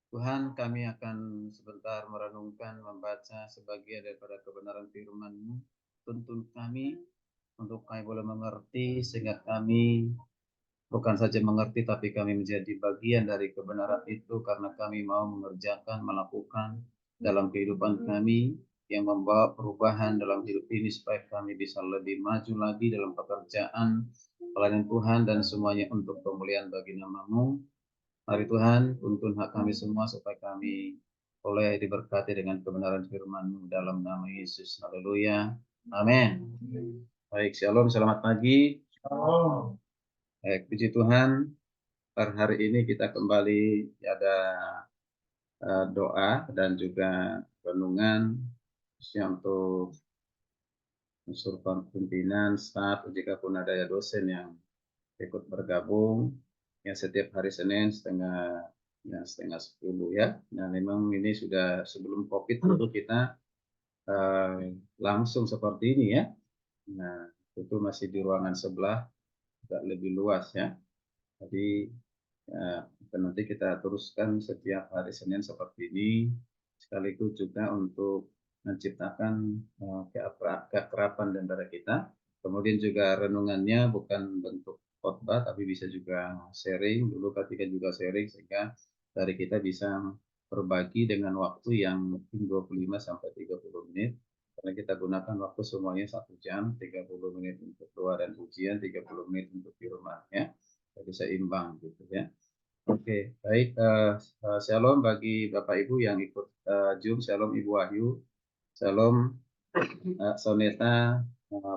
Tuhan, kami akan sebentar merenungkan, membaca sebagian daripada kebenaran firman-Mu. Tuntun kami untuk kami boleh mengerti, sehingga kami bukan saja mengerti, tapi kami menjadi bagian dari kebenaran itu karena kami mau mengerjakan, melakukan dalam kehidupan kami yang membawa perubahan dalam hidup ini supaya kami bisa lebih maju lagi dalam pekerjaan pelayanan Tuhan dan semuanya untuk kemuliaan bagi nama-Mu. Mari Tuhan, tuntun hak kami semua supaya kami boleh diberkati dengan kebenaran firman-Mu dalam nama Yesus. Haleluya. Amin. Baik, shalom, selamat pagi. Baik, puji Tuhan. Per hari ini kita kembali ada doa dan juga renungan untuk unsur pimpinan, staf, jika pun ada ya dosen yang ikut bergabung ya setiap hari Senin setengah 10 ya. Nah memang ini sudah sebelum COVID tentu kita langsung seperti ini ya. Nah itu masih di ruangan sebelah agak lebih luas ya. Jadi nanti kita teruskan setiap hari Senin seperti ini, sekaligus juga untuk menciptakan keakraban di antara kita. Kemudian juga renungannya bukan bentuk khotbah, tapi bisa juga sharing. Dulu ketika juga sharing, sehingga dari kita bisa berbagi dengan waktu yang mungkin 25 sampai 30 menit. Karena kita gunakan waktu semuanya 1 jam, 30 menit untuk doa dan ujian, 30 menit untuk di rumah ya. Jadi seimbang gitu ya. Oke, baik. Shalom bagi Bapak Ibu yang ikut Zoom. Shalom Ibu Wahyu. Shalom Soneta,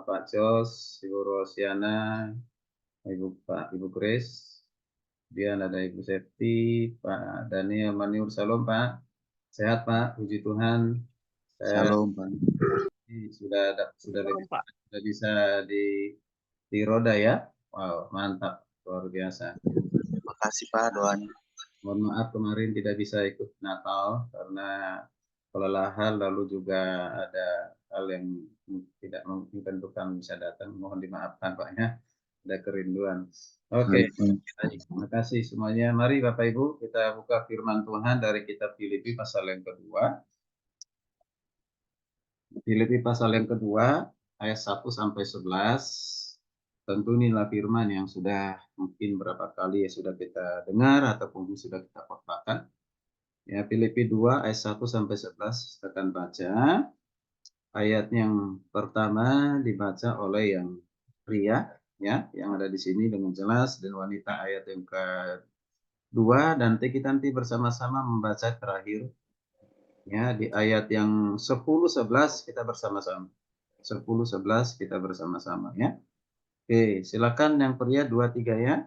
Pak Jos, Ibu Rosiana, Ibu Grace. Kemudian ada Ibu Septi, Pak Daniel Maniur. Shalom Pak. Sehat Pak, puji Tuhan. Shalom Pak. Sudah bisa di roda ya. Wow, mantap, luar biasa. Terima kasih Pak doanya. Mohon maaf kemarin tidak bisa ikut Natal karena kelelahan, lalu juga ada hal yang tidak memungkinkan bisa datang. Mohon dimaafkan Pak ya, ada kerinduan. Oke, terima kasih semuanya. Mari Bapak Ibu kita buka firman Tuhan dari kitab Filipi pasal yang kedua. Filipi pasal yang kedua ayat 1 sampai 11. Tentu inilah firman yang sudah mungkin berapa kali ya sudah kita dengar ataupun sudah kita khotbahkan. Ya, Filipi 2 ayat 1 sampai 11 kita akan baca. Ayat yang pertama dibaca oleh yang pria ya, yang ada di sini dengan jelas, dan wanita ayat yang kedua, dan kita nanti bersama-sama membaca terakhir ya di ayat yang 10 11 kita bersama-sama. 10 11 kita bersama-sama ya. Oke, silakan yang pria 2 3 ya.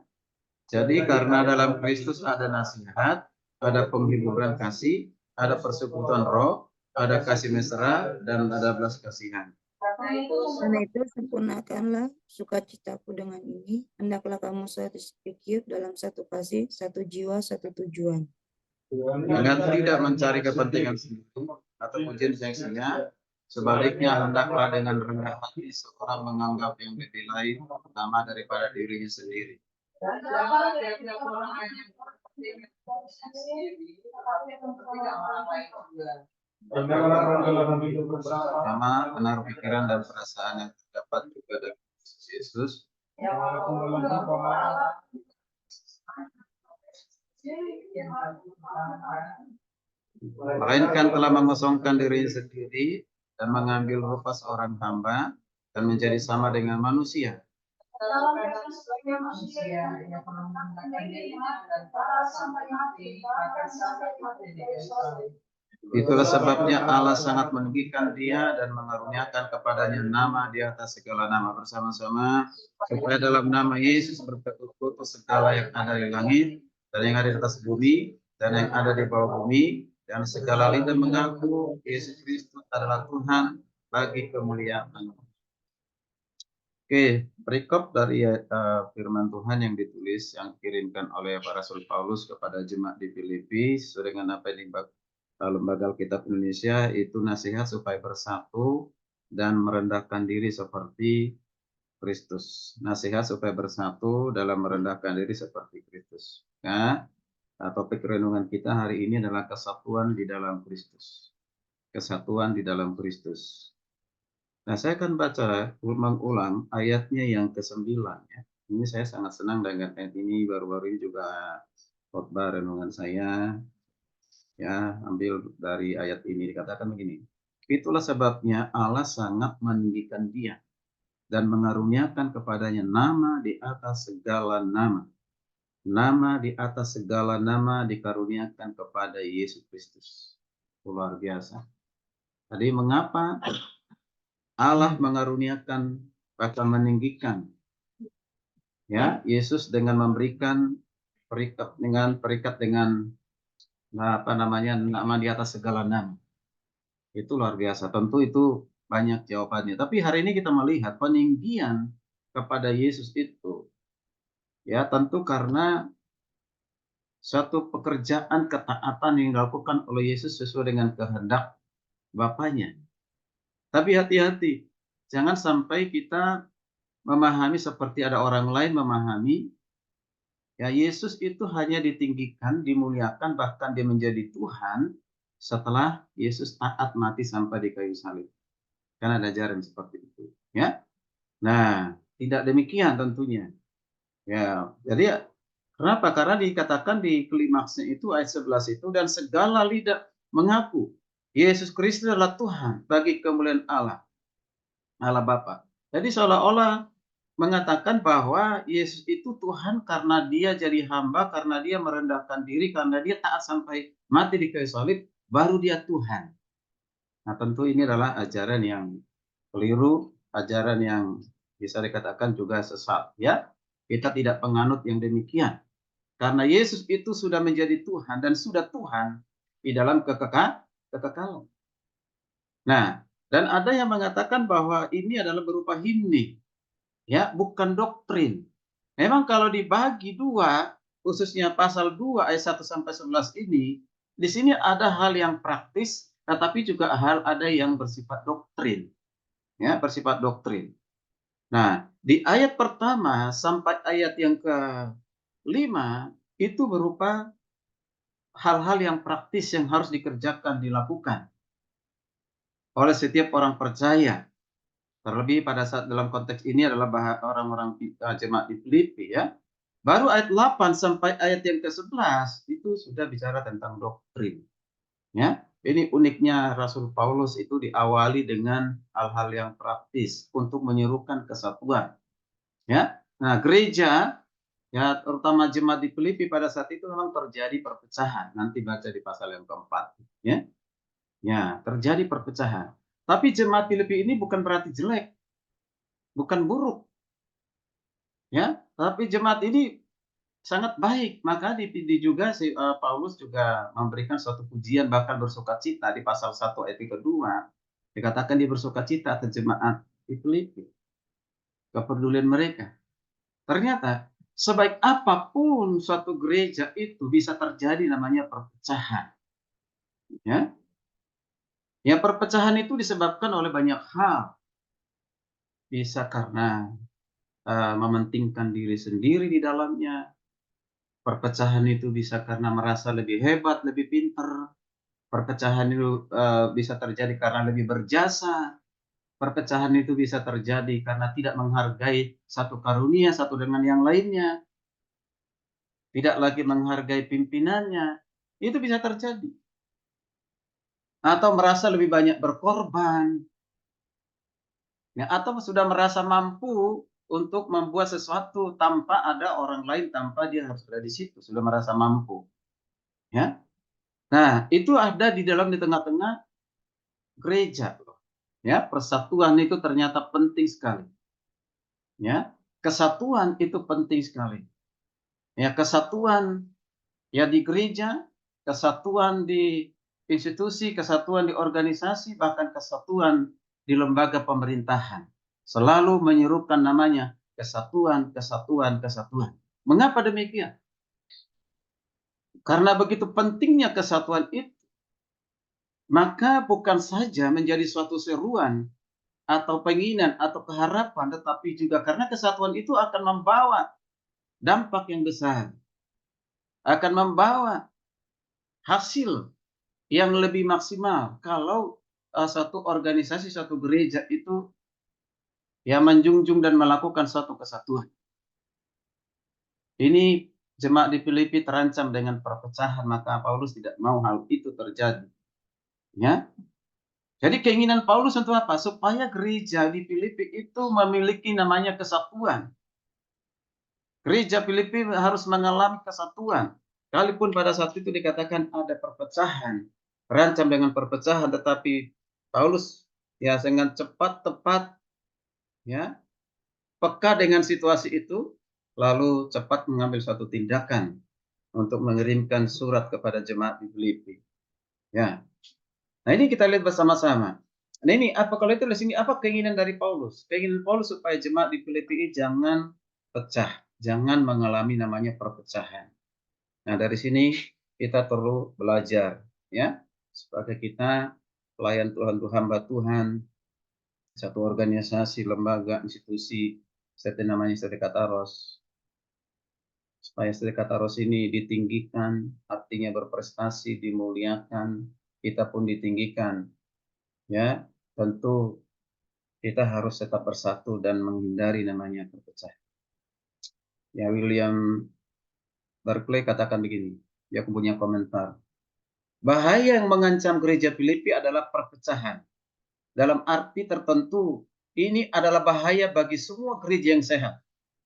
Jadi karena dalam Kristus ada nasihat, ada penghiburan kasih, ada persekutuan roh, ada kasih mesra, dan ada belas kasihan. Karena itu sempurnakanlah sukacitaku dengan ini, hendaklah kamu satu pikir dalam satu kasih, satu jiwa, satu tujuan. Dengan tidak mencari kepentingan sendiri atau pujian sengsinya, sebaliknya hendaklah dengan rendah hati seorang menganggap yang lebih lain utama daripada dirinya sendiri. Sama menaruh pikiran dan perasaan yang terdapat juga dari Yesus. Melainkan telah mengosongkan diri sendiri dan mengambil rupa seorang hamba dan menjadi sama dengan manusia. Itulah sebabnya Allah sangat meninggikan dia dan mengaruniakan kepadanya nama di atas segala nama bersama-sama, supaya dalam nama Yesus bertekuk segala yang ada di langit dan yang ada di atas bumi dan yang ada di bawah bumi, dan segala lidah mengaku Yesus Kristus adalah Tuhan bagi kemuliaan Allah. Oke, perikop dari firman Tuhan yang ditulis, yang dikirimkan oleh para Rasul Paulus kepada jemaat di Filipi, sesuai dengan apa yang Lembaga Alkitab Indonesia, itu nasihat supaya bersatu dan merendahkan diri seperti Kristus. Nasihat supaya bersatu dalam merendahkan diri seperti Kristus. Nah, Topik renungan kita hari ini adalah kesatuan di dalam Kristus. Kesatuan di dalam Kristus. Nah, saya akan baca ulang ayatnya yang ke-9 ya. Ini saya sangat senang dengan ayat ini, baru-baru ini juga khotbah renungan saya ya, ambil dari ayat ini, dikatakan begini. Itulah sebabnya Allah sangat meninggikan Dia dan mengaruniakan kepadanya nama di atas segala nama. Nama di atas segala nama dikaruniakan kepada Yesus Kristus. Luar biasa. Tadi mengapa Allah mengaruniakan, bahkan meninggikan ya Yesus dengan memberikan perikat dengan nama di atas segala nama. Itu luar biasa. Tentu itu banyak jawabannya. Tapi hari ini kita melihat peninggian kepada Yesus itu ya tentu karena suatu pekerjaan ketaatan yang dilakukan oleh Yesus sesuai dengan kehendak Bapaknya. Tapi hati-hati, jangan sampai kita memahami seperti ada orang lain memahami, ya Yesus itu hanya ditinggikan, dimuliakan, bahkan dia menjadi Tuhan setelah Yesus taat mati sampai di kayu salib. Karena ada ajaran seperti itu, ya. Nah, tidak demikian tentunya. Ya, jadi kenapa? Karena dikatakan di klimaksnya itu ayat 11 itu, dan segala lidah mengaku Yesus Kristus adalah Tuhan bagi kemuliaan Allah Bapa. Jadi seolah-olah mengatakan bahwa Yesus itu Tuhan karena dia jadi hamba, karena dia merendahkan diri, karena dia taat sampai mati di kayu salib, baru dia Tuhan. Nah, tentu ini adalah ajaran yang keliru, ajaran yang bisa dikatakan juga sesat, ya. Kita tidak penganut yang demikian. Karena Yesus itu sudah menjadi Tuhan dan sudah Tuhan di dalam kekekalan. Nah, dan ada yang mengatakan bahwa ini adalah berupa himne, ya, bukan doktrin. Memang kalau dibagi dua, khususnya pasal 2 ayat 1 sampai 11 ini, di sini ada hal yang praktis, tetapi juga ada yang bersifat doktrin. Ya, bersifat doktrin. Nah, di ayat pertama sampai ayat yang ke-5 itu berupa hal-hal yang praktis yang harus dikerjakan, dilakukan oleh setiap orang percaya. Terlebih pada saat dalam konteks ini adalah orang-orang jemaat di Filipi ya. Baru ayat 8 sampai ayat yang ke-11 itu sudah bicara tentang doktrin. Ya, ini uniknya Rasul Paulus itu diawali dengan hal-hal yang praktis untuk menyerukan kesatuan. Ya, nah gereja ya terutama jemaat di Filipi pada saat itu memang terjadi perpecahan. Nanti baca di pasal yang keempat. Ya, ya terjadi perpecahan. Tapi jemaat Filipi ini bukan berarti jelek, bukan buruk. Ya, tapi jemaat ini sangat baik. Maka juga Paulus juga memberikan suatu pujian bahkan bersukacita di pasal 1 ayat kedua. Dikatakan dia bersukacita atas jemaat di Filipi. Kepedulian mereka. Ternyata sebaik apapun suatu gereja itu bisa terjadi namanya perpecahan. Ya. Ya perpecahan itu disebabkan oleh banyak hal. Bisa karena mementingkan diri sendiri di dalamnya. Perpecahan itu bisa karena merasa lebih hebat, lebih pintar. Perpecahan itu bisa terjadi karena lebih berjasa. Perpecahan itu bisa terjadi karena tidak menghargai satu karunia satu dengan yang lainnya. Tidak lagi menghargai pimpinannya. Itu bisa terjadi. Atau merasa lebih banyak berkorban. Ya, atau sudah merasa mampu untuk membuat sesuatu tanpa ada orang lain, tanpa dia harus ada di situ, sudah merasa mampu. Ya. Nah, itu ada di tengah-tengah gereja. Ya, persatuan itu ternyata penting sekali. Ya, kesatuan itu penting sekali. Ya, kesatuan ya di gereja, kesatuan di institusi, kesatuan di organisasi, bahkan kesatuan di lembaga pemerintahan. Selalu menyerukan namanya kesatuan, kesatuan, kesatuan. Mengapa demikian? Karena begitu pentingnya kesatuan itu, maka bukan saja menjadi suatu seruan atau penginan atau keharapan, tetapi juga karena kesatuan itu akan membawa dampak yang besar. akan membawa hasil yang lebih maksimal kalau satu organisasi, satu gereja itu ya menjunjung dan melakukan suatu kesatuan. Ini jemaat di Filipi terancam dengan perpecahan, maka Paulus tidak mau hal itu terjadi. Ya. Jadi keinginan Paulus untuk apa? Supaya gereja di Filipi itu memiliki namanya kesatuan. Gereja Filipi harus mengalami kesatuan. Kalaupun pada saat itu dikatakan ada perpecahan, terancam dengan perpecahan, tetapi Paulus ya dengan cepat, tepat, ya, peka dengan situasi itu, lalu cepat mengambil suatu tindakan untuk mengirimkan surat kepada jemaat di Filipi. Ya. Nah, ini kita lihat bersama-sama. Nah, ini apa kalau itu di sini apa keinginan dari Paulus? Keinginan Paulus supaya jemaat di Filipi ini jangan pecah, jangan mengalami namanya perpecahan. Nah, dari sini kita perlu belajar, ya, sebagai kita pelayan Tuhan, hamba Tuhan, satu organisasi, lembaga, institusi, seperti namanya Studi Kataros, supaya Studi Kataros ini ditinggikan, artinya berprestasi, dimuliakan, kita pun ditinggikan, ya. Tentu kita harus tetap bersatu dan menghindari namanya perpecahan. Ya, William Barclay katakan begini, dia punya komentar. Bahaya yang mengancam gereja Filipi adalah perpecahan. Dalam arti tertentu, ini adalah bahaya bagi semua gereja yang sehat.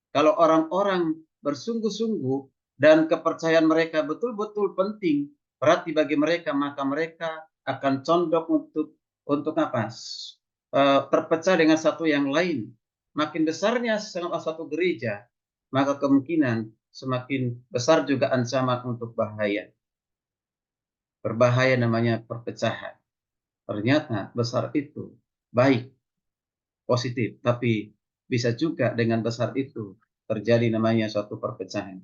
Kalau orang-orang bersungguh-sungguh dan kepercayaan mereka betul-betul penting, berarti bagi mereka, maka mereka akan condong untuk apa? Terpecah dengan satu yang lain. Makin besarnya satu gereja, maka kemungkinan semakin besar juga ancaman untuk bahaya. Berbahaya namanya perpecahan. Ternyata besar itu baik, positif, tapi bisa juga dengan besar itu terjadi namanya suatu perpecahan.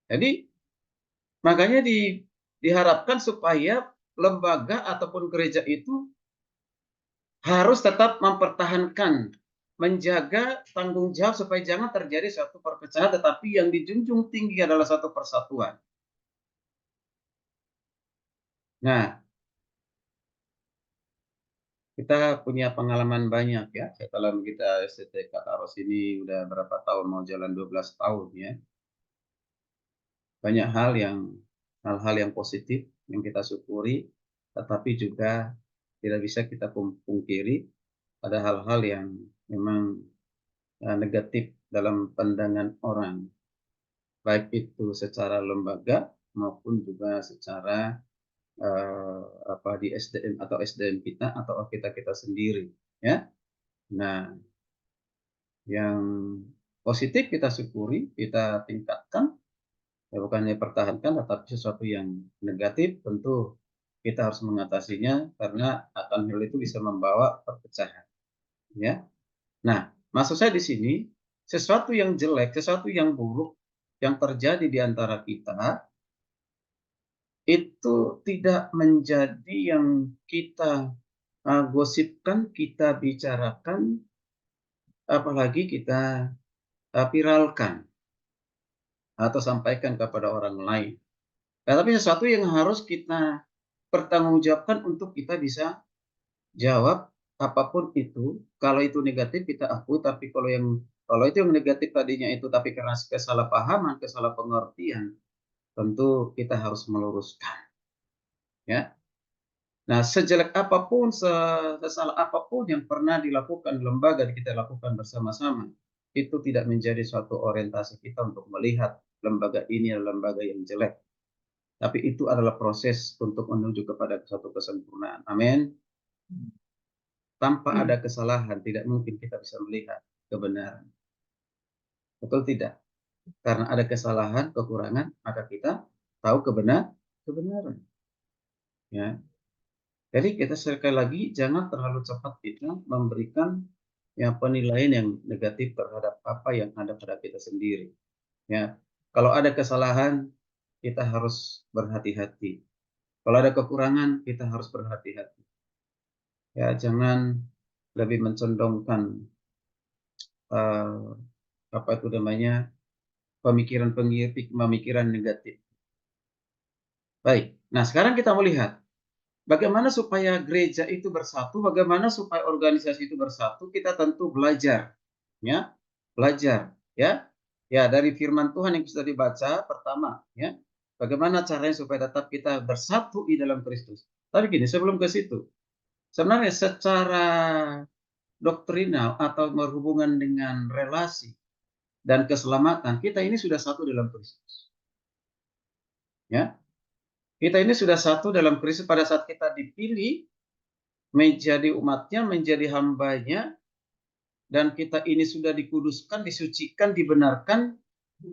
Jadi makanya diharapkan supaya lembaga ataupun gereja itu harus tetap mempertahankan, menjaga tanggung jawab supaya jangan terjadi suatu perpecahan, tetapi yang dijunjung tinggi adalah satu persatuan. Nah, kita punya pengalaman banyak ya, setelah kita STT Kataros ini udah berapa tahun, mau jalan 12 tahun ya. Banyak hal-hal yang positif yang kita syukuri, tetapi juga tidak bisa kita pungkiri ada hal-hal yang memang negatif dalam pandangan orang, baik itu secara lembaga maupun juga secara di SDM atau SDM kita atau kita sendiri, ya. Nah, yang positif kita syukuri, kita tingkatkan, ya bukannya pertahankan, tetapi sesuatu yang negatif tentu kita harus mengatasinya karena akan hal itu bisa membawa perpecahan, ya. Nah, maksud saya di sini sesuatu yang jelek, sesuatu yang buruk yang terjadi di antara kita itu tidak menjadi yang kita gosipkan, kita bicarakan, apalagi kita viralkan atau sampaikan kepada orang lain. Tapi sesuatu yang harus kita pertanggungjawabkan untuk kita bisa jawab apapun itu. Kalau itu negatif kita akui, tapi kalau itu yang negatif tadinya itu tapi karena kesalahpahaman, kesalahpengertian, tentu kita harus meluruskan, ya. Nah, sejelek apapun, sesalah apapun yang pernah dilakukan lembaga kita lakukan bersama-sama, itu tidak menjadi suatu orientasi kita untuk melihat lembaga ini adalah lembaga yang jelek. Tapi itu adalah proses untuk menuju kepada suatu kesempurnaan. Amin. Tanpa ada kesalahan, tidak mungkin kita bisa melihat kebenaran. Betul tidak? Karena ada kesalahan, kekurangan, maka kita tahu kebenaran. Ya. Jadi kita sekali lagi jangan terlalu cepat kita memberikan penilaian yang negatif terhadap apa yang ada pada kita sendiri. Ya, kalau ada kesalahan kita harus berhati-hati. Kalau ada kekurangan kita harus berhati-hati. Ya, jangan lebih mencondongkan apa itu namanya pemikiran negatif. Baik, nah sekarang kita melihat bagaimana supaya gereja itu bersatu, bagaimana supaya organisasi itu bersatu, kita tentu belajar, ya, belajar, ya, ya dari firman Tuhan yang sudah dibaca pertama, ya, bagaimana caranya supaya tetap kita bersatu di dalam Kristus. Tapi gini, sebelum ke situ, sebenarnya secara doktrinal atau berhubungan dengan relasi dan keselamatan, kita ini sudah satu dalam Kristus, ya. Kita ini sudah satu dalam Kristus pada saat kita dipilih menjadi umatnya, menjadi hambanya, dan kita ini sudah dikuduskan, disucikan, dibenarkan,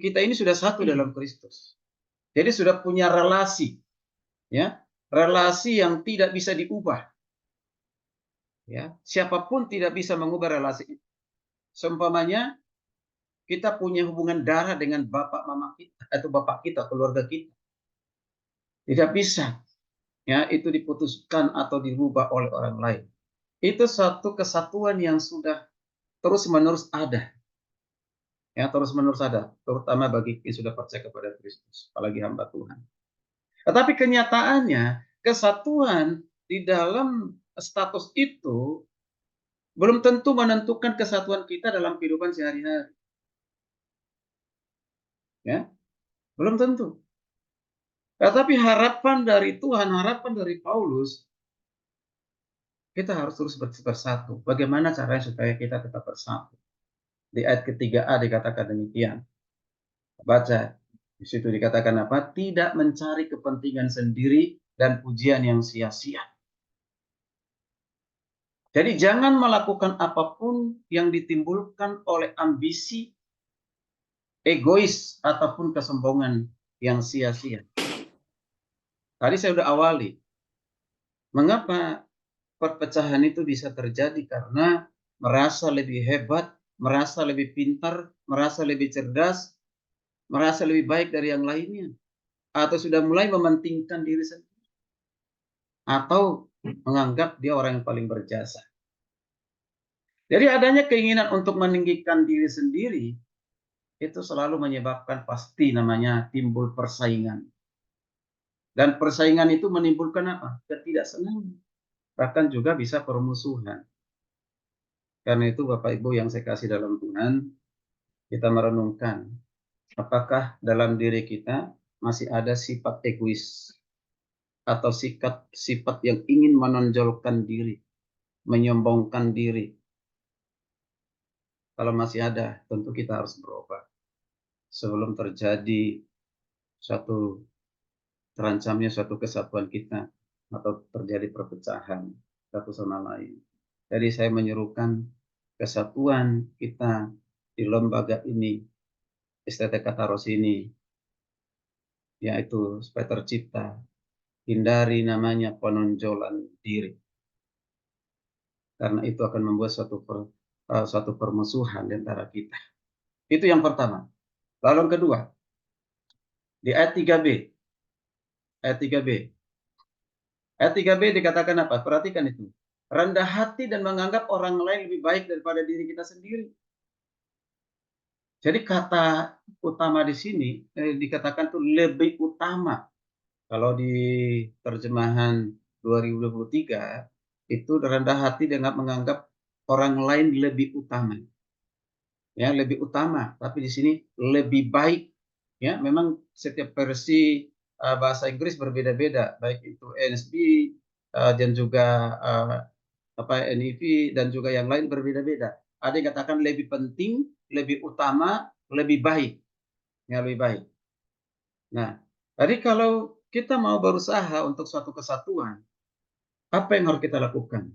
kita ini sudah satu dalam Kristus. Jadi sudah punya relasi, ya, relasi yang tidak bisa diubah. Ya, siapapun tidak bisa mengubah relasi itu. Seumpamanya kita punya hubungan darah dengan bapak mama kita atau bapak kita, keluarga kita. Tidak bisa. Ya, itu diputuskan atau dirubah oleh orang lain. Itu satu kesatuan yang sudah terus-menerus ada. Ya, terus-menerus ada, terutama bagi yang sudah percaya kepada Kristus, apalagi hamba Tuhan. Tetapi kenyataannya, kesatuan di dalam status itu belum tentu menentukan kesatuan kita dalam kehidupan sehari-hari. Ya, belum tentu. Tetapi harapan dari Tuhan, harapan dari Paulus, kita harus terus bersatu. Bagaimana caranya supaya kita tetap bersatu? Di ayat ketiga A dikatakan demikian. Baca, di situ dikatakan apa? Tidak mencari kepentingan sendiri dan pujian yang sia-sia. Jadi jangan melakukan apapun yang ditimbulkan oleh ambisi, egois, ataupun kesombongan yang sia-sia. Tadi saya sudah awali. Mengapa perpecahan itu bisa terjadi? Karena merasa lebih hebat, merasa lebih pintar, merasa lebih cerdas, merasa lebih baik dari yang lainnya. Atau sudah mulai mementingkan diri sendiri. Atau menganggap dia orang yang paling berjasa. Jadi adanya keinginan untuk meninggikan diri sendiri, itu selalu menyebabkan pasti namanya timbul persaingan. Dan persaingan itu menimbulkan apa? Ketidaksenangan. Bahkan juga bisa permusuhan. Karena itu Bapak Ibu yang saya kasih dalam Tuhan, kita merenungkan apakah dalam diri kita masih ada sifat egois atau sifat yang ingin menonjolkan diri, menyombongkan diri. Kalau masih ada, tentu kita harus berubah sebelum terjadi terancamnya suatu kesatuan kita atau terjadi perpecahan satu sama lain. Jadi saya menyerukan kesatuan kita di lembaga ini, STT Kataros ini, yaitu supaya tercipta, hindari namanya penonjolan diri. Karena itu akan membuat suatu permusuhan di antara kita. Itu yang pertama. Lalu yang kedua, di ayat 3b. Ayat 3b. Ayat 3b dikatakan apa? Perhatikan itu. Rendah hati dan menganggap orang lain lebih baik daripada diri kita sendiri. Jadi kata utama di sini dikatakan tuh lebih utama. Kalau di terjemahan 2023 itu rendah hati dengan menganggap orang lain lebih utama. Ya, lebih utama, tapi di sini lebih baik. Ya, memang setiap versi bahasa Inggris berbeda-beda, baik itu NSB dan juga NIV dan juga yang lain berbeda-beda. Ada yang katakan lebih penting, lebih utama, lebih baik. Ya, lebih baik. Nah, jadi kalau kita mau berusaha untuk suatu kesatuan, apa yang harus kita lakukan?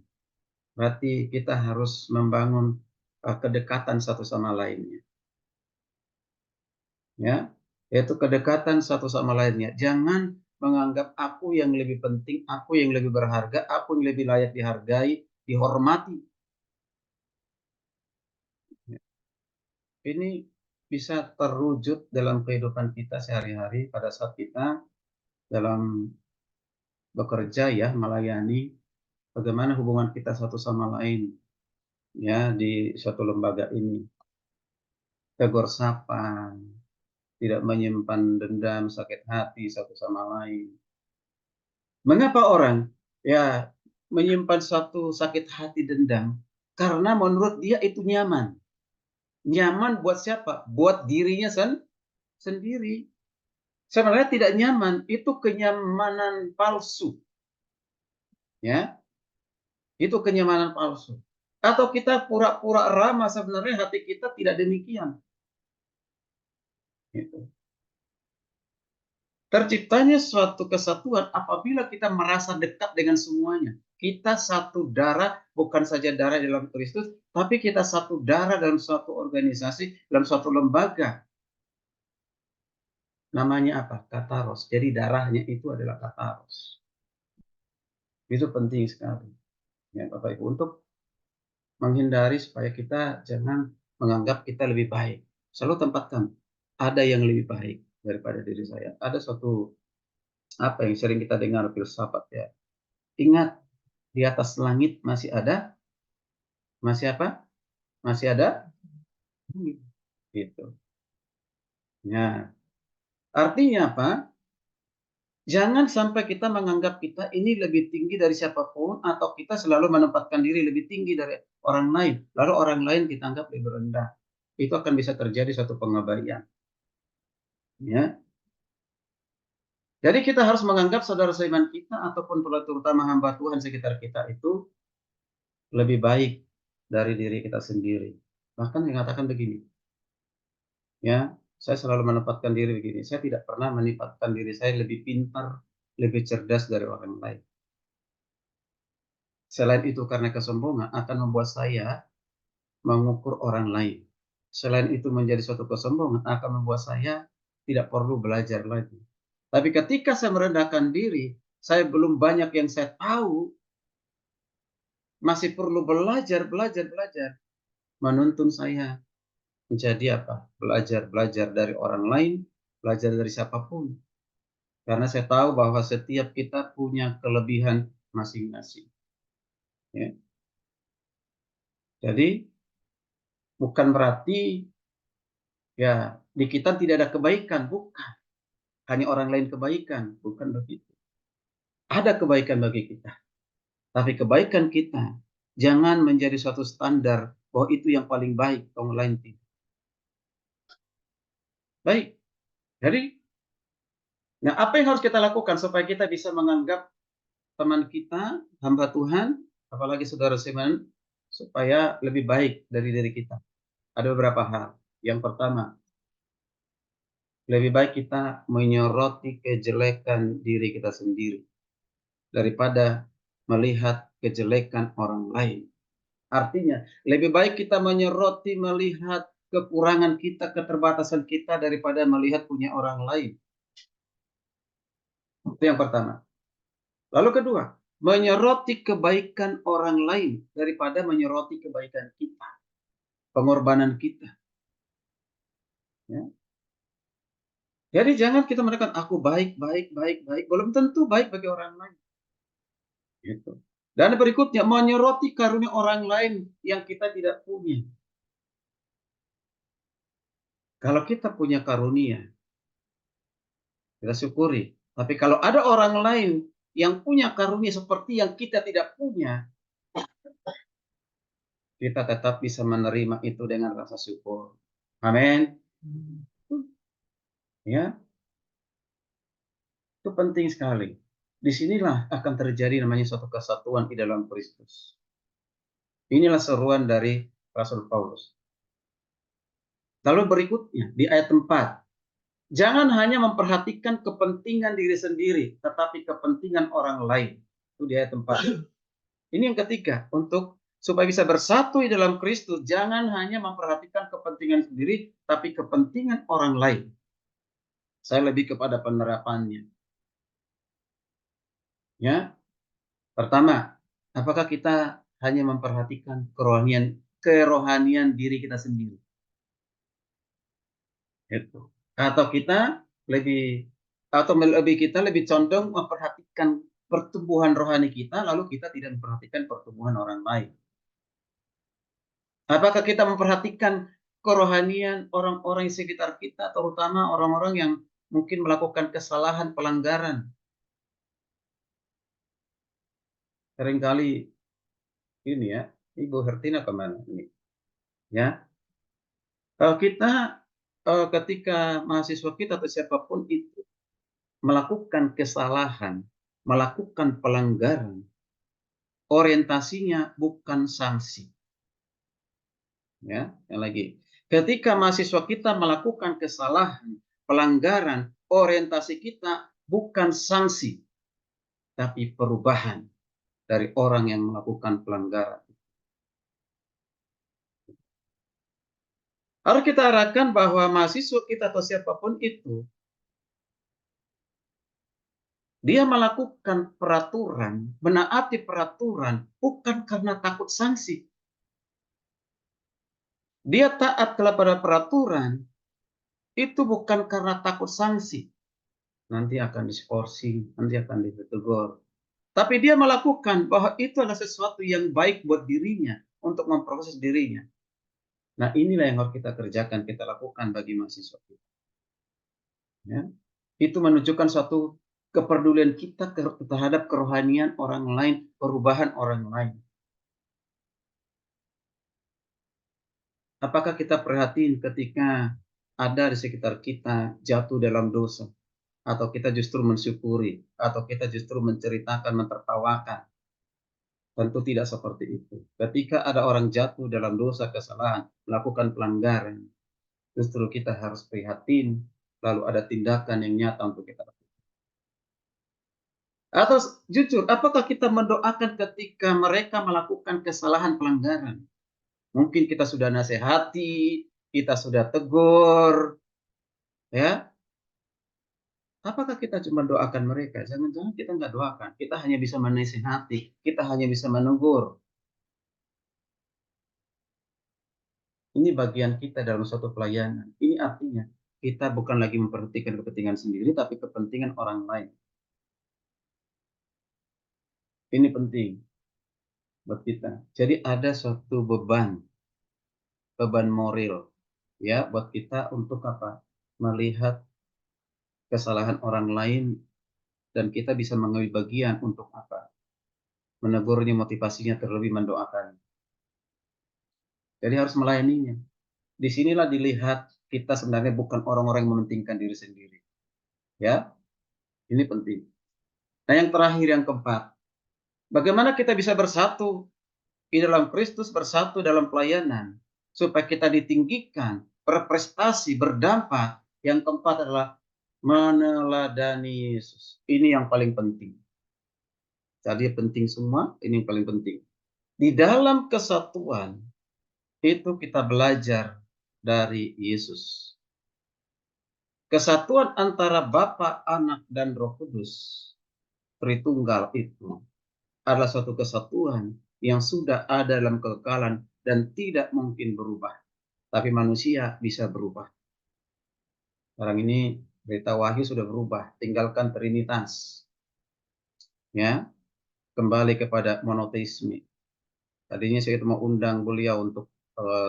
Berarti kita harus membangun kedekatan satu sama lainnya. Ya, yaitu kedekatan satu sama lainnya. Jangan menganggap aku yang lebih penting, aku yang lebih berharga, aku yang lebih layak dihargai, dihormati. Ini bisa terwujud dalam kehidupan kita sehari-hari pada saat kita dalam bekerja ya, melayani, bagaimana hubungan kita satu sama lain ya di suatu lembaga ini. Tegur sapa, tidak menyimpan dendam, sakit hati satu sama lain. Mengapa orang ya menyimpan satu sakit hati dendam? Karena menurut dia itu nyaman. Nyaman buat siapa? Buat dirinya sendiri. Sebenarnya tidak nyaman, itu kenyamanan palsu. Ya, itu kenyamanan palsu. Atau kita pura-pura ramah, sebenarnya hati kita tidak demikian. Gitu. Terciptanya suatu kesatuan apabila kita merasa dekat dengan semuanya. Kita satu darah, bukan saja darah dalam Kristus, tapi kita satu darah dalam suatu organisasi, dalam suatu lembaga. Namanya apa? Kataros. Jadi darahnya itu adalah kataros. Itu penting sekali. Ya, Bapak Ibu, untuk menghindari supaya kita jangan menganggap kita lebih baik. Selalu tempatkan, ada yang lebih baik daripada diri saya. Ada suatu apa yang sering kita dengar filsafat ya. Ingat, di atas langit masih ada, masih apa? Masih ada bumi. Gitu. Ya, artinya apa? Jangan sampai kita menganggap kita ini lebih tinggi dari siapapun atau kita selalu menempatkan diri lebih tinggi dari orang lain. Lalu orang lain kita anggap lebih rendah. Itu akan bisa terjadi suatu pengabaian. Ya. Jadi kita harus menganggap saudara seiman kita ataupun terutama hamba Tuhan sekitar kita itu lebih baik dari diri kita sendiri. Bahkan dikatakan begini, ya, saya selalu menempatkan diri begini, saya tidak pernah menempatkan diri saya lebih pintar, lebih cerdas dari orang lain. Selain itu karena kesombongan akan membuat saya mengukur orang lain. Selain itu menjadi suatu kesombongan akan membuat saya tidak perlu belajar lagi. Tapi ketika saya merendahkan diri, saya belum banyak yang saya tahu, masih perlu belajar. Menuntun saya menjadi apa? Belajar dari orang lain, belajar dari siapapun. Karena saya tahu bahwa setiap kita punya kelebihan masing-masing. Ya. Jadi bukan berarti ya di kita tidak ada kebaikan, bukan. Hanya orang lain kebaikan, bukan begitu. Ada kebaikan bagi kita. Tapi kebaikan kita jangan menjadi suatu standar bahwa itu yang paling baik, orang lain tidak. Baik. Jadi, nah apa yang harus kita lakukan supaya kita bisa menganggap teman kita, hamba Tuhan, apalagi saudara seiman, supaya lebih baik dari diri kita? Ada beberapa hal. Yang pertama, lebih baik kita menyoroti kejelekan diri kita sendiri daripada melihat kejelekan orang lain. Artinya, lebih baik kita menyoroti melihat kekurangan kita, keterbatasan kita daripada melihat punya orang lain. Itu yang pertama. Lalu kedua, menyoroti kebaikan orang lain daripada menyoroti kebaikan kita, pengorbanan kita. Ya. Jadi jangan kita menekan aku baik. Belum tentu baik bagi orang lain. Gitu. Dan berikutnya, menyoroti karunia orang lain yang kita tidak punya. Kalau kita punya karunia, kita syukuri. Tapi kalau ada orang lain yang punya karunia seperti yang kita tidak punya, kita tetap bisa menerima itu dengan rasa syukur. Amin. Ya, itu penting sekali. Disinilah akan terjadi namanya suatu kesatuan di dalam Kristus. Inilah seruan dari Rasul Paulus. Lalu berikutnya di ayat 4. Jangan hanya memperhatikan kepentingan diri sendiri, tetapi kepentingan orang lain. Itu di ayat 4. Ini yang ketiga, untuk supaya bisa bersatu di dalam Kristus, jangan hanya memperhatikan kepentingan sendiri, tapi kepentingan orang lain. Saya lebih kepada penerapannya. Ya, pertama, apakah kita hanya memperhatikan kerohanian diri kita sendiri? Itu. Atau kita lebih condong memperhatikan pertumbuhan rohani kita, lalu kita tidak memperhatikan pertumbuhan orang lain. Apakah kita memperhatikan kerohanian orang-orang di sekitar kita, terutama orang-orang yang mungkin melakukan kesalahan, pelanggaran. Seringkali ini ya, Ibu Hertina kemana ini? Ya, kita ketika mahasiswa kita atau siapapun itu melakukan kesalahan, melakukan pelanggaran, orientasinya bukan sanksi. Ya, yang lagi. Ketika mahasiswa kita melakukan kesalahan, pelanggaran, orientasi kita bukan sanksi, tapi perubahan dari orang yang melakukan pelanggaran. Harus kita harapkan bahwa mahasiswa kita atau siapapun itu, dia melakukan peraturan, menaati peraturan, bukan karena takut sanksi. Dia taat kepada peraturan, itu bukan karena takut sanksi. Nanti akan diskorsing, nanti akan ditegur. Tapi dia melakukan bahwa itu adalah sesuatu yang baik buat dirinya, untuk memproses dirinya. Nah, inilah yang harus kita kerjakan, kita lakukan bagi mahasiswa kita. Ya. Itu menunjukkan suatu kepedulian kita terhadap kerohanian orang lain, perubahan orang lain. Apakah kita perhatiin ketika ada di sekitar kita jatuh dalam dosa, atau kita justru mensyukuri, atau kita justru menceritakan, mentertawakan? Tentu tidak seperti itu. Ketika ada orang jatuh dalam dosa, kesalahan, melakukan pelanggaran, justru kita harus prihatin, lalu ada tindakan yang nyata untuk kita lakukan. Atau jujur, apakah kita mendoakan ketika mereka melakukan kesalahan pelanggaran? Mungkin kita sudah nasihati, kita sudah tegur, ya. Apakah kita cuma doakan mereka? Jangan-jangan kita nggak doakan. Kita hanya bisa menasihati, kita hanya bisa menegur. Ini bagian kita dalam suatu pelayanan. Ini artinya kita bukan lagi memperhatikan kepentingan sendiri, tapi kepentingan orang lain. Ini penting buat kita. Jadi ada suatu beban moral, ya, buat kita untuk apa? Melihat kesalahan orang lain dan kita bisa mengambil bagian untuk apa? Menegurnya, motivasinya, terlebih mendoakan. Jadi harus melayaninya. Disinilah dilihat kita sebenarnya bukan orang-orang yang mementingkan diri sendiri. Ya, ini penting. Nah, yang terakhir, yang keempat, bagaimana kita bisa bersatu di dalam Kristus, bersatu dalam pelayanan, supaya kita ditinggikan, berprestasi, berdampak. Yang keempat adalah meneladani Yesus. Ini yang paling penting. Jadi penting semua, ini yang paling penting. Di dalam kesatuan, itu kita belajar dari Yesus. Kesatuan antara Bapa, Anak, dan Roh Kudus, Tritunggal itu, adalah suatu kesatuan yang sudah ada dalam kekekalan dan tidak mungkin berubah. Tapi manusia bisa berubah. Sekarang ini berita Wahyu sudah berubah, tinggalkan Trinitas. Ya, kembali kepada monoteisme. Tadinya saya mau undang beliau untuk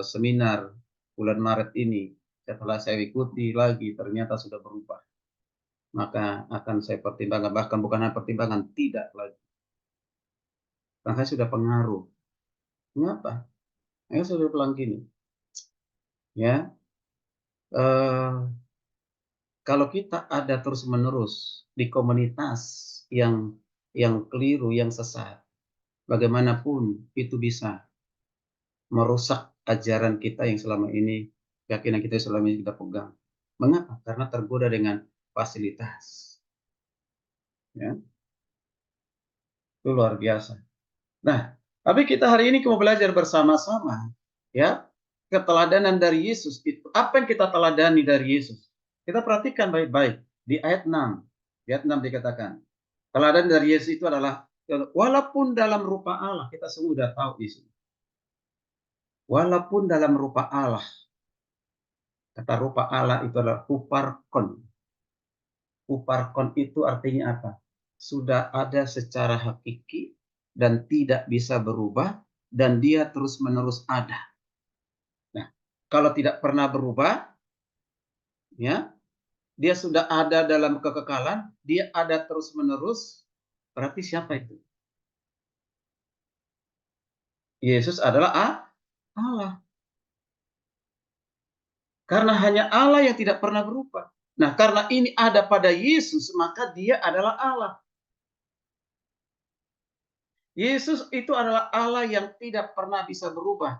seminar bulan Maret ini. Setelah saya ikuti lagi, ternyata sudah berubah. Maka akan saya pertimbangkan, bahkan bukan hanya pertimbangan, tidak lagi. Karena saya sudah pengaruh. Mengapa? Saya sudah bilang gini, ya, kalau kita ada terus-menerus di komunitas yang keliru, yang sesat, bagaimanapun itu bisa merusak ajaran kita yang selama ini, keyakinan kita selama ini kita pegang. Mengapa? Karena tergoda dengan fasilitas. Ya, itu luar biasa. Nah, tapi kita hari ini mau belajar bersama-sama, ya, keteladanan dari Yesus itu. Apa yang kita teladani dari Yesus? Kita perhatikan baik-baik di ayat 6. Di ayat 6 dikatakan, teladan dari Yesus itu adalah walaupun dalam rupa Allah, kita semua sudah tahu di sini. Walaupun dalam rupa Allah. Kata rupa Allah itu adalah uparkon. Uparkon itu artinya apa? Sudah ada secara hakiki dan tidak bisa berubah, dan dia terus-menerus ada. Nah, kalau tidak pernah berubah, ya, dia sudah ada dalam kekekalan, dia ada terus-menerus, berarti siapa itu? Yesus adalah Allah. Karena hanya Allah yang tidak pernah berubah. Nah, karena ini ada pada Yesus, maka dia adalah Allah. Yesus itu adalah Allah yang tidak pernah bisa berubah.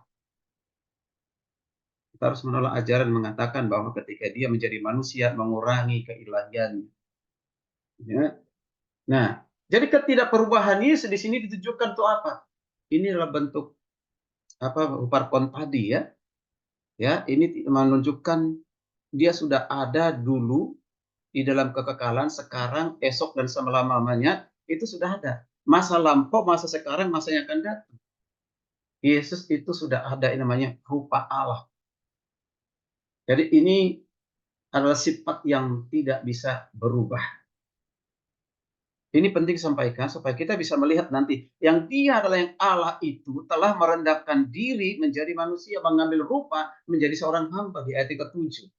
Kita harus menolak ajaran mengatakan bahwa ketika dia menjadi manusia, mengurangi keilahiannya. Ya. Nah, jadi ketidakperubahan Yesus di sini ditujukan untuk apa? Ini adalah bentuk rupa tadi ya. Ya, ini menunjukkan dia sudah ada dulu di dalam kekekalan, sekarang, esok, dan selama-lamanya, itu sudah ada. Masa lampau, masa sekarang, masa yang akan datang. Yesus itu sudah ada yang namanya rupa Allah. Jadi ini adalah sifat yang tidak bisa berubah. Ini penting disampaikan supaya kita bisa melihat nanti yang dia adalah yang Allah itu telah merendahkan diri menjadi manusia, mengambil rupa menjadi seorang hamba di ayat ke-7.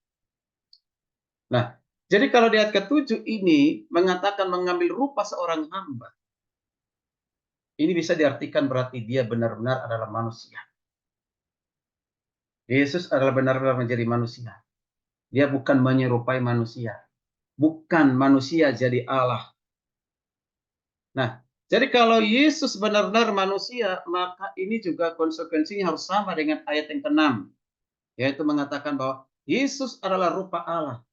Nah, jadi kalau di ayat ke-7 ini mengatakan mengambil rupa seorang hamba, ini bisa diartikan berarti dia benar-benar adalah manusia. Yesus adalah benar-benar menjadi manusia. Dia bukan menyerupai manusia. Bukan manusia jadi Allah. Nah, jadi kalau Yesus benar-benar manusia, maka ini juga konsekuensinya harus sama dengan ayat yang ke-6. Yaitu mengatakan bahwa Yesus adalah rupa Allah.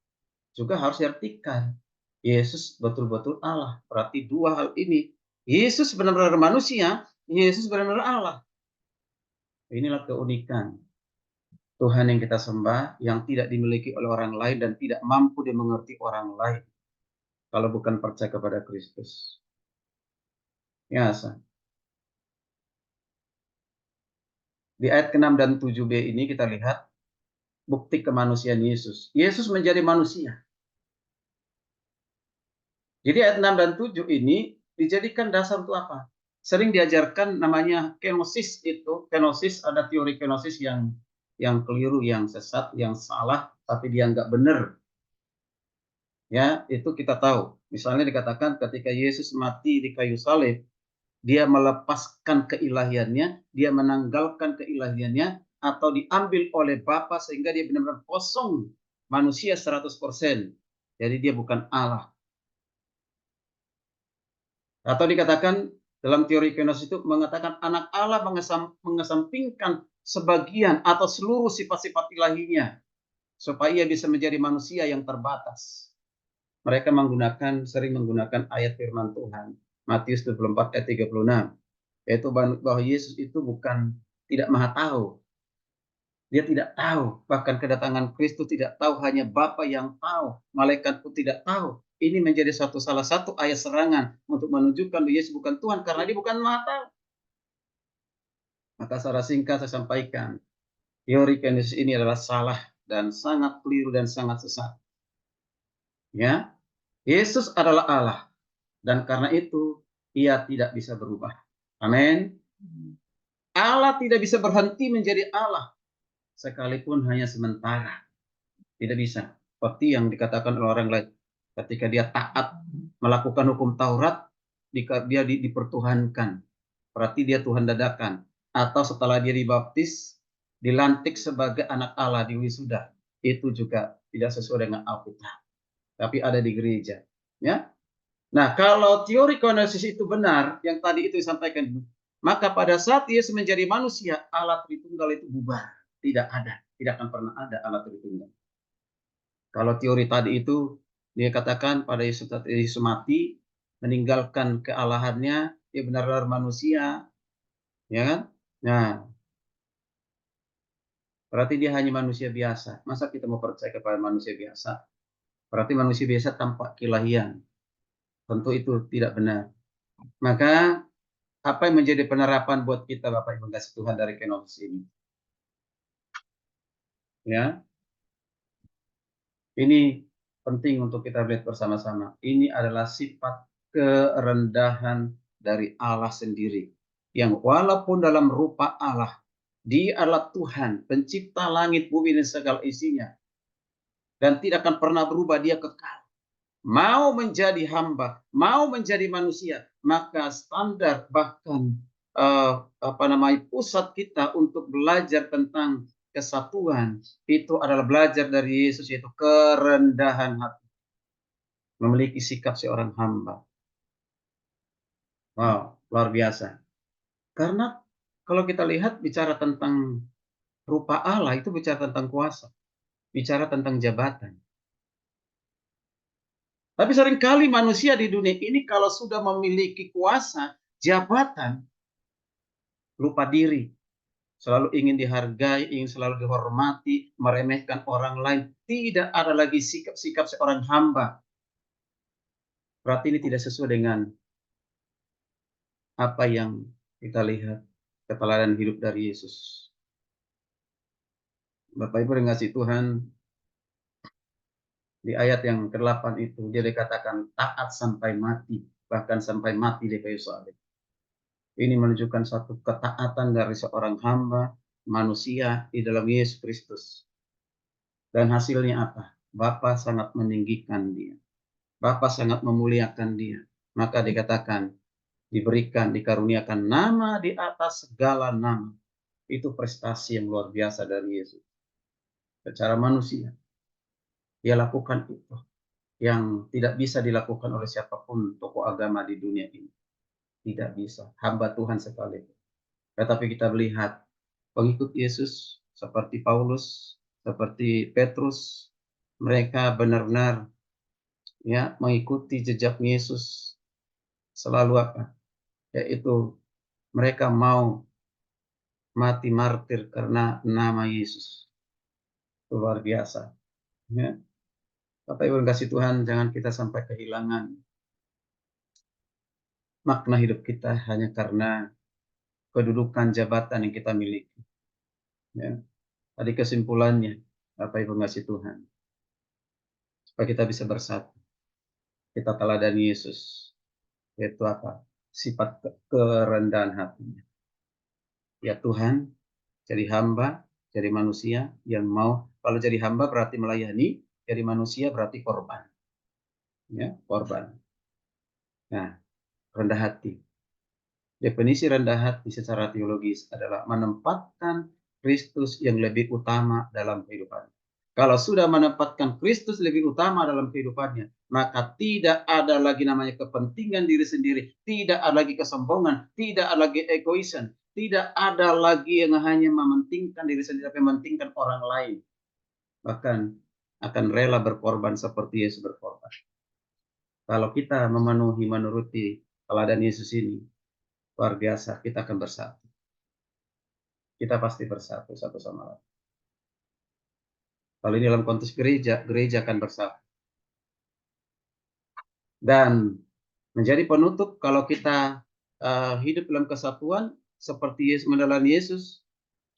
Juga harus diartikan. Yesus betul-betul Allah. Berarti dua hal ini. Yesus benar-benar manusia, Yesus benar-benar Allah. Inilah keunikan Tuhan yang kita sembah, yang tidak dimiliki oleh orang lain dan tidak mampu dimengerti orang lain kalau bukan percaya kepada Kristus. Ya, di ayat ke-6 dan 7b ini kita lihat bukti kemanusiaan Yesus. Yesus menjadi manusia. Jadi ayat 6 dan 7 ini dijadikan dasar untuk apa? Sering diajarkan namanya kenosis itu. Kenosis, ada teori kenosis yang keliru, yang sesat, yang salah, tapi dia nggak benar. Ya, itu kita tahu. Misalnya dikatakan ketika Yesus mati di kayu salib, dia melepaskan keilahiannya, dia menanggalkan keilahiannya, atau diambil oleh Bapa sehingga dia benar-benar kosong, manusia 100%. Jadi dia bukan Allah. Atau dikatakan dalam teori kenosis itu mengatakan anak Allah mengesampingkan sebagian atau seluruh sifat-sifat ilahinya supaya ia bisa menjadi manusia yang terbatas. Mereka sering menggunakan ayat firman Tuhan. Matius 24 ayat 36. Yaitu bahwa Yesus itu bukan tidak maha tahu. Dia tidak tahu. Bahkan kedatangan Kristus tidak tahu. Hanya Bapa yang tahu. Malaikat pun tidak tahu. Ini menjadi salah satu ayat serangan untuk menunjukkan bahwa Yesus bukan Tuhan. Karena dia bukan maha tahu. Maka secara singkat saya sampaikan. Teori kenosis ini adalah salah dan sangat keliru dan sangat sesat. Ya, Yesus adalah Allah. Dan karena itu, ia tidak bisa berubah. Amin. Allah tidak bisa berhenti menjadi Allah. Sekalipun hanya sementara. Tidak bisa. Seperti yang dikatakan oleh orang lain. Ketika dia taat melakukan hukum Taurat, dia dipertuhankan. Berarti dia Tuhan dadakan. Atau setelah dia dibaptis, dilantik sebagai anak Allah di wisuda. Itu juga tidak sesuai dengan Alkitab. Tapi ada di gereja. Ya. Nah, kalau teori kenosis itu benar, yang tadi itu disampaikan, maka pada saat Yesus menjadi manusia, Allah Tritunggal itu bubar. Tidak ada. Tidak akan pernah ada Allah Tritunggal. Kalau teori tadi itu, dia katakan pada Yesus mati, meninggalkan kealahannya, dia benar-benar manusia. Ya kan? Nah, berarti dia hanya manusia biasa. Masa kita mau percaya kepada manusia biasa? Berarti manusia biasa tanpa keilahian. Tentu itu tidak benar. Maka apa yang menjadi penerapan buat kita Bapak Ibu kasih Tuhan dari kenosis ini? Ya, ini penting untuk kita lihat bersama-sama. Ini adalah sifat kerendahan dari Allah sendiri, yang walaupun dalam rupa Allah, Dia adalah Tuhan, pencipta langit, bumi, dan segala isinya. Dan tidak akan pernah berubah, dia kekal. Mau menjadi hamba, mau menjadi manusia, maka standar bahkan pusat kita untuk belajar tentang kesatuan itu adalah belajar dari Yesus, yaitu kerendahan hati, memiliki sikap seorang hamba. Wow, luar biasa. Karena kalau kita lihat bicara tentang rupa Allah itu bicara tentang kuasa, bicara tentang jabatan. Tapi seringkali manusia di dunia ini kalau sudah memiliki kuasa, jabatan, lupa diri. Selalu ingin dihargai, ingin selalu dihormati, meremehkan orang lain. Tidak ada lagi sikap-sikap seorang hamba. Berarti ini tidak sesuai dengan apa yang kita lihat keteladanan hidup dari Yesus. Bapak Ibu yang kasih Tuhan, di ayat yang ke-8 itu dia dikatakan taat sampai mati, bahkan sampai mati di kayu salib. Ini menunjukkan satu ketaatan dari seorang hamba manusia di dalam Yesus Kristus. Dan hasilnya apa? Bapa sangat meninggikan dia. Bapa sangat memuliakan dia. Maka dikatakan, diberikan, dikaruniakan nama di atas segala nama. Itu prestasi yang luar biasa dari Yesus. Secara manusia, dia lakukan itu yang tidak bisa dilakukan oleh siapapun tokoh agama di dunia ini. Tidak bisa. Hamba Tuhan sekalipun. Tetapi kita melihat pengikut Yesus seperti Paulus, seperti Petrus, mereka benar-benar ya mengikuti jejak Yesus. Selalu apa? Yaitu mereka mau mati martir karena nama Yesus. Itu luar biasa. Ya. Bapak Ibu kasih Tuhan, jangan kita sampai kehilangan makna hidup kita hanya karena kedudukan jabatan yang kita miliki. Ya. Tadi kesimpulannya, Bapak Ibu kasih Tuhan, supaya kita bisa bersatu. Kita teladani Yesus, yaitu apa? Sifat kerendahan hatinya. Ya Tuhan, jadi hamba, jadi manusia yang mau. Kalau jadi hamba berarti melayani, jadi manusia berarti korban. Ya, korban. Nah, rendah hati. Definisi rendah hati secara teologis adalah menempatkan Kristus yang lebih utama dalam kehidupan. Kalau sudah menempatkan Kristus lebih utama dalam kehidupannya, maka tidak ada lagi namanya kepentingan diri sendiri, tidak ada lagi kesombongan, tidak ada lagi egoisan, tidak ada lagi yang hanya mementingkan diri sendiri, tapi mementingkan orang lain. Bahkan akan rela berkorban seperti Yesus berkorban. Kalau kita menuruti teladan Yesus ini, luar biasa, kita akan bersatu. Kita pasti bersatu satu sama lain. Kalau ini dalam konteks gereja, gereja akan bersatu. Dan menjadi penutup, kalau kita hidup dalam kesatuan, seperti Yesus meneladani Yesus,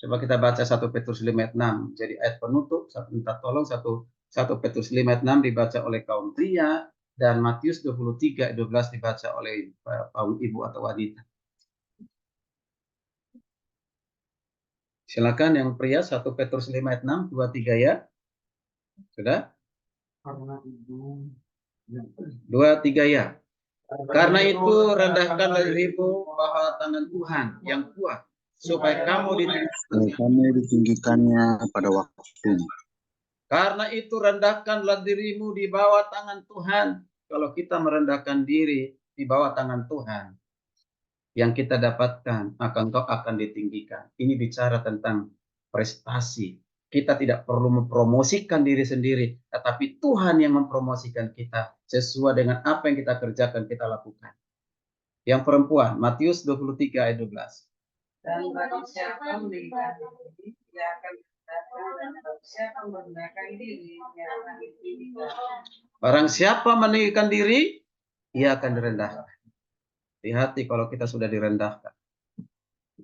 coba kita baca 1 Petrus 5 ayat 6. Jadi ayat penutup, minta tolong 1 Petrus 5 ayat 6 dibaca oleh kaum pria, dan Matius 23 ayat 12 dibaca oleh kaum ibu atau wanita. Silakan yang pria 1 Petrus 5 ayat 6, 2-3 ya. Sudah? 2-3 ya. Karena itu rendahkanlah dirimu bawah tangan Tuhan yang kuat, supaya kamu ditinggikannya pada waktunya. Karena itu rendahkanlah dirimu di bawah tangan Tuhan. Kalau kita merendahkan diri di bawah tangan Tuhan, yang kita dapatkan, maka engkau akan ditinggikan. Ini bicara tentang prestasi. Kita tidak perlu mempromosikan diri sendiri, tetapi Tuhan yang mempromosikan kita sesuai dengan apa yang kita kerjakan, kita lakukan. Yang perempuan, Matius 23 ayat 12. Dan barang siapa meninggikan diri, dia akan dan barang siapa merendahkan diri, dia akan ditinggikan. Barang siapa meninggikan diri, ia akan direndahkan. Hati-hati kalau kita sudah direndahkan.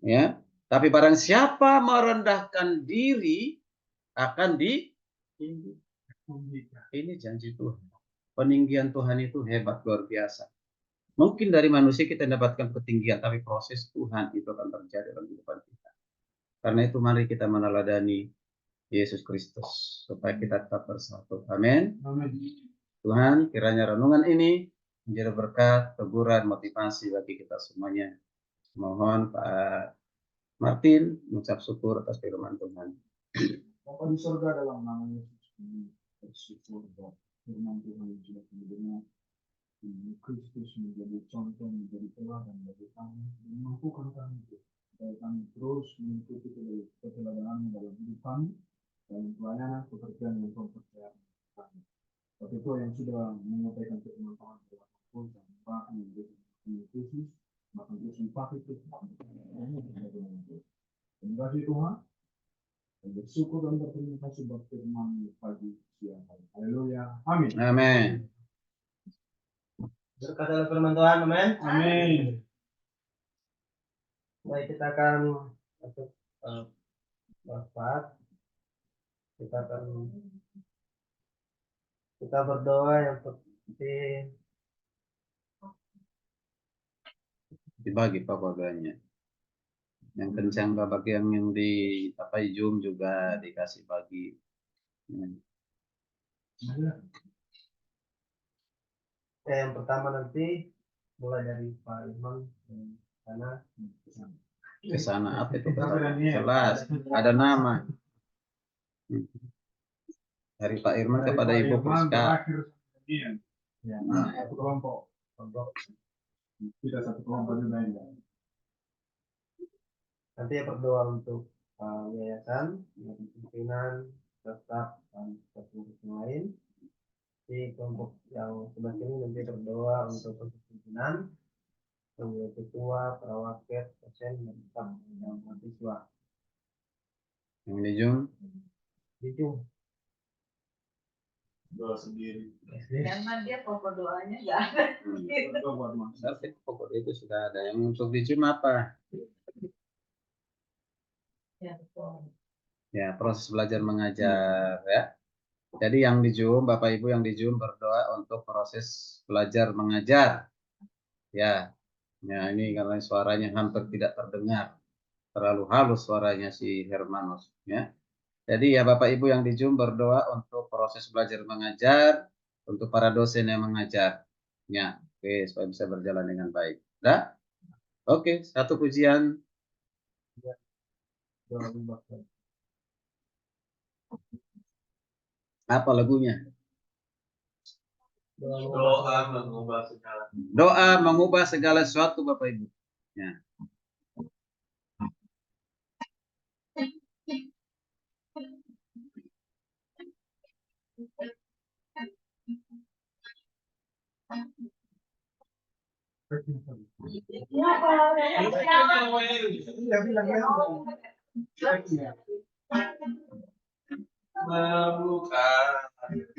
Ya, tapi barang siapa merendahkan diri akan ditinggikan. Ini janji Tuhan. Peninggian Tuhan itu hebat, luar biasa. Mungkin dari manusia kita mendapatkan ketinggian, tapi proses Tuhan itu akan terjadi dalam kehidupan kita. Karena itu mari kita meneladani Yesus Kristus supaya kita tetap bersatu. Amin. Tuhan, kiranya renungan ini menjadi berkat, teguran, motivasi bagi kita semuanya. Mohon Pak Martin mengucap syukur atas firman Tuhan. Bapa di surga, dalam nama Yesus kami bersyukur bahwa firman Tuhan yang sudah kami dengar, Kristus menjadi contoh, menjadi teladan bagi kami, dan mampukan kami supaya kami terus mengikuti keteladanan dalam hidup kami, dalam pelayanan, pekerjaan, dan pempercayaan kami. Tapi Tuhan yang sudah menyampaikan firman Tuhan lewat Al-Quran, bahkan menjadi khusus, bahkan terus dipakai Tuhan. Terima kasih Tuhan. Dan bersyukur dan berterima kasih buat firman pagi siang hari. Haleluya. Amin. Amin. Berkat oleh firman Tuhan, amin. Amin. Baik, kita akan masuk wafat. Kita berdoa yang seperti Dibagi Pak doanya. Yang kencang Bapak yang di Zoom juga dikasih bagi. yang pertama nanti mulai dari Pak Imam sana Ke sana apa itu? Jelas ada nama. Dari Pak Irman kepada Ibu Priska. Ya, satu kelompok. Kita satu kelompok juga ini. nanti berdoa untuk yayasan, pimpinan, staff, dan pengurus yang lain. Di kelompok yang sebelah sini nanti berdoa untuk pimpinan, ketua, perawaket, dosen, dan staf yang mahasiswa. Yang di Zoom. Di Zoom. Doa sendiri. Karena dia pokok doanya nggak ada. Doa buat Mas. Tapi pokok itu sudah ada. Yang untuk di Zoom apa? Ya, proses belajar mengajar ya. Jadi yang di Zoom, Bapak Ibu yang di Zoom berdoa untuk proses belajar mengajar. Ya. Ya, ini karena suaranya hampir tidak terdengar. Terlalu halus suaranya si Hermanus ya. Jadi ya Bapak Ibu yang di Zoom berdoa untuk proses belajar mengajar, untuk para dosen yang mengajar. Ya, oke, supaya bisa berjalan dengan baik. Dah? Oke, satu pujian. Apa lagunya? Doa mengubah segala. Doa mengubah segala sesuatu Bapak Ibu. Ya. Membuka